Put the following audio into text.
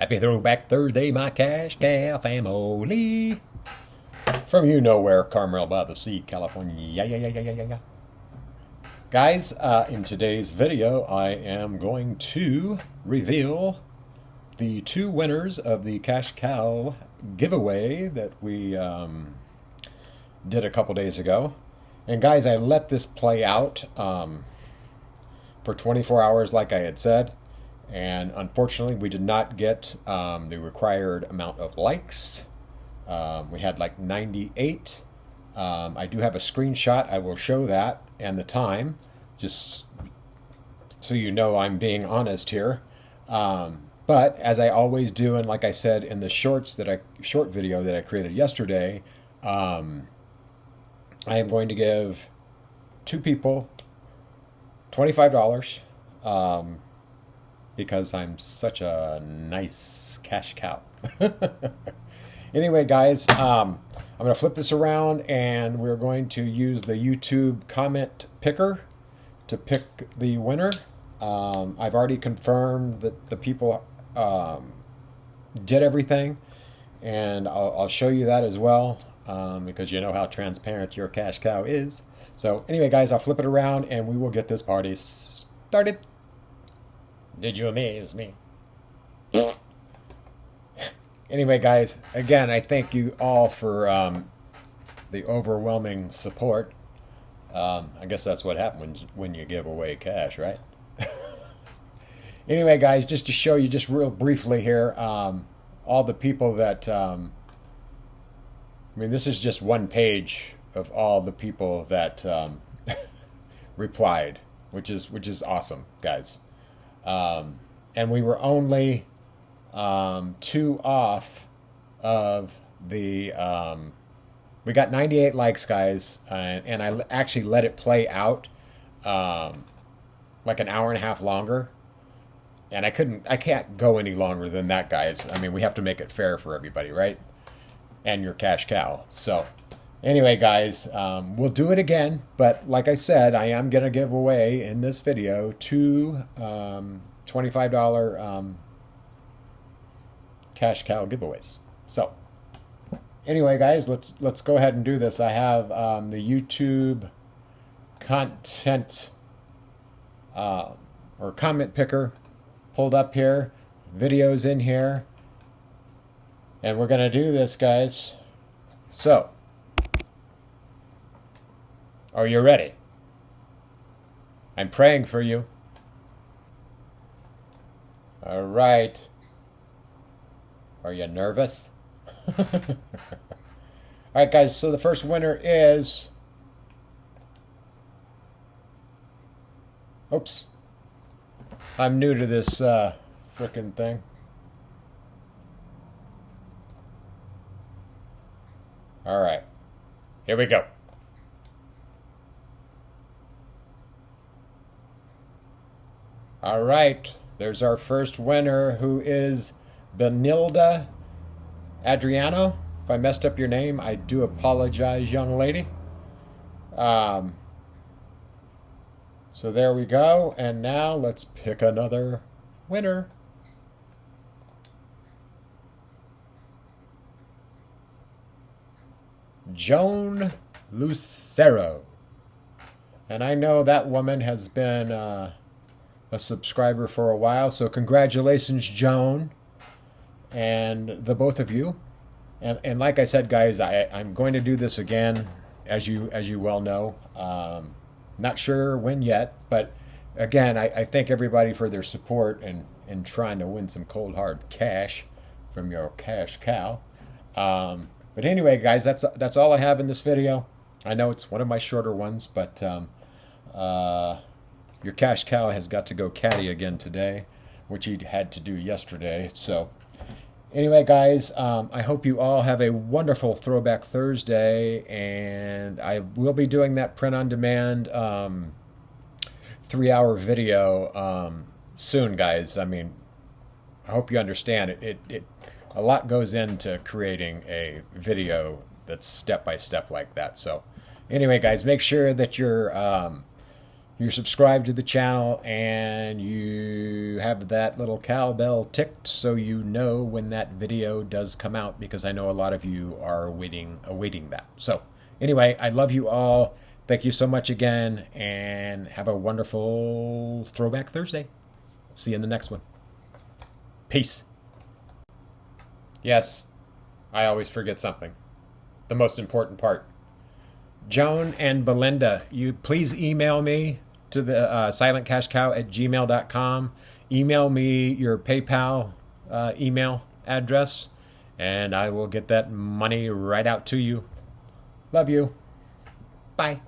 Happy Throwback Thursday, my Cash Cow family. From you know where, Carmel by the Sea, California. Yeah. Guys, in today's video, I am going to reveal the two winners of the Cash Cow giveaway that we did a couple days ago. And guys, I let this play out for 24 hours like I had said. And unfortunately, we did not get the required amount of likes. We had like 98. I do have a screenshot. I will show that and the time, just so you know I'm being honest here. But as I always do, and like I said in the short video that I created yesterday, I am going to give two people $25. Because I'm such a nice cash cow. Anyway, guys, I'm going to flip this around and we're going to use the YouTube comment picker to pick the winner. I've already confirmed that the people did everything, and I'll show you that as well, because you know how transparent your cash cow is. So anyway, guys, I'll flip it around and we will get this party started. Did you amaze me? Anyway, guys, again, I thank you all for the overwhelming support. I guess that's what happens when you give away cash, right? Anyway, guys, just to show you just real briefly here, all the people that, I mean, this is just one page of all the people that replied, which is awesome, guys. And we were only two off of the we got 98 likes, guys, and I actually let it play out like an hour and a half longer, and I can't go any longer than that, guys. I mean, we have to make it fair for everybody, right? And your cash cow. So anyway, guys, we'll do it again, but like I said, I am going to give away in this video two $25 cash cow giveaways. So anyway, guys, let's go ahead and do this. I have the YouTube content or comment picker pulled up here, videos in here, and we're going to do this, guys. So, are you ready? I'm praying for you. All right. Are you nervous? All right, guys. So the first winner is... Oops. I'm new to this frickin' thing. All right. Here we go. All right. There's our first winner, who is Benilda Adriano. If I messed up your name, I do apologize, young lady. So there we go. And now let's pick another winner. Joan Lucero. And I know that woman has been a subscriber for a while, so congratulations, Joan, and the both of you. And like I said, guys, I'm going to do this again, as you well know. Not sure when yet, but again, I thank everybody for their support and trying to win some cold hard cash from your cash cow. But anyway, guys, that's all I have in this video. I know it's one of my shorter ones, but your cash cow has got to go caddy again today, which he had to do yesterday. So anyway, guys, I hope you all have a wonderful Throwback Thursday, and I will be doing that print-on-demand 3-hour video soon, guys. I mean, I hope you understand it. A lot goes into creating a video that's step-by-step like that. So anyway, guys, make sure that you're you're subscribed to the channel and you have that little cowbell ticked so you know when that video does come out, because I know a lot of you are awaiting that. So anyway, I love you all. Thank you so much again, and have a wonderful Throwback Thursday. See you in the next one. Peace. Yes, I always forget something. The most important part. Joan and Belinda, you please email me to the silentcashcow@gmail.com. Email me your PayPal email address, and I will get that money right out to you. Love you. Bye.